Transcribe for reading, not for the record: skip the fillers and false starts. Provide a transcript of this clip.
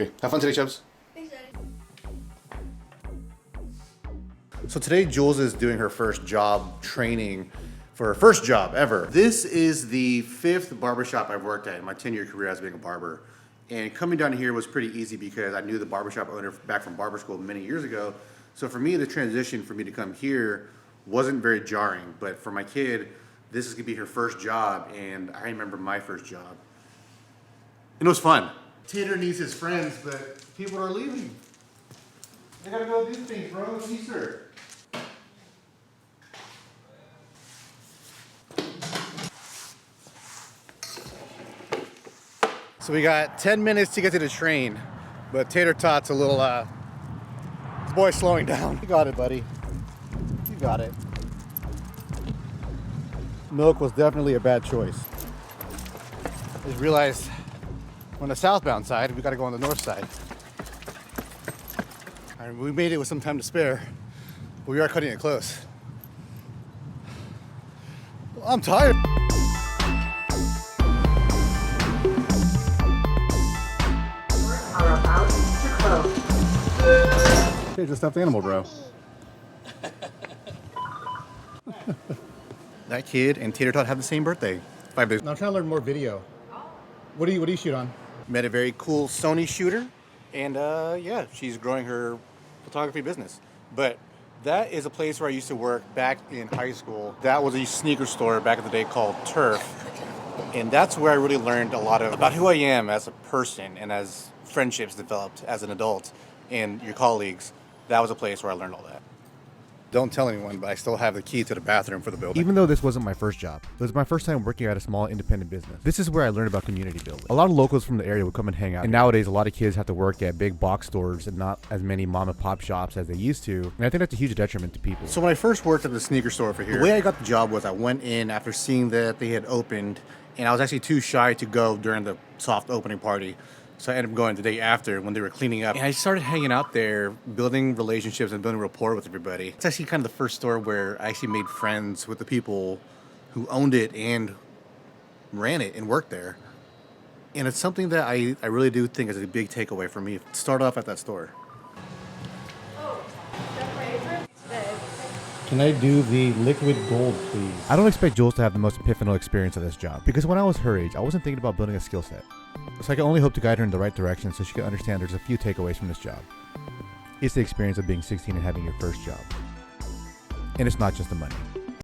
Okay, have fun today, Chubbs. Thanks, Daddy. So today, Jules is doing her first job training for her first job ever. This is the 5th barbershop I've worked at in my 10-year career as being a barber. And coming down here was pretty easy because I knew the barbershop owner back from barber school many years ago. So for me, the transition for me to come here wasn't very jarring. But for my kid, this is gonna be her first job, and I remember my first job. And it was fun. Tater needs his friends, but people are leaving. They gotta go do things, bro. It's Easter. So we got 10 minutes to get to the train, but Tater Tot's a little, this boy's slowing down. You got it, buddy. You got it. Milk was definitely a bad choice. I just realized on the southbound side, we gotta go on the north side. All right, we made it with some time to spare, but we are cutting it close. I'm tired. Okay, just stuffed animal, bro. That kid and Tater Tot have the same birthday. 5 days. Now I'm trying to learn more video. What do you shoot on? Met a very cool Sony shooter, and yeah, she's growing her photography business. But that is a place where I used to work back in high school. That was a sneaker store back in the day called Turf, and that's where I really learned a lot about who I am as a person and as friendships developed as an adult and your colleagues. That was a place where I learned all that. Don't tell anyone, but I still have the key to the bathroom for the building. Even though this wasn't my first job, it was my first time working at a small independent business. This is where I learned about community building. A lot of locals from the area would come and hang out. And nowadays, a lot of kids have to work at big box stores and not as many mom and pop shops as they used to. And I think that's a huge detriment to people. So when I first worked at the sneaker store for here, the way I got the job was I went in after seeing that they had opened, and I was actually too shy to go during the soft opening party. So I ended up going the day after when they were cleaning up. And I started hanging out there, building relationships and building rapport with everybody. It's actually kind of the first store where I actually made friends with the people who owned it and ran it and worked there. And it's something that I really do think is a big takeaway for me. Start off at that store. Oh, that's my favorite. Can I do the liquid gold, please? I don't expect Jules to have the most epiphanal experience at this job, because when I was her age, I wasn't thinking about building a skill set. So I can only hope to guide her in the right direction so she can understand there's a few takeaways from this job. It's the experience of being 16 and having your first job. And it's not just the money.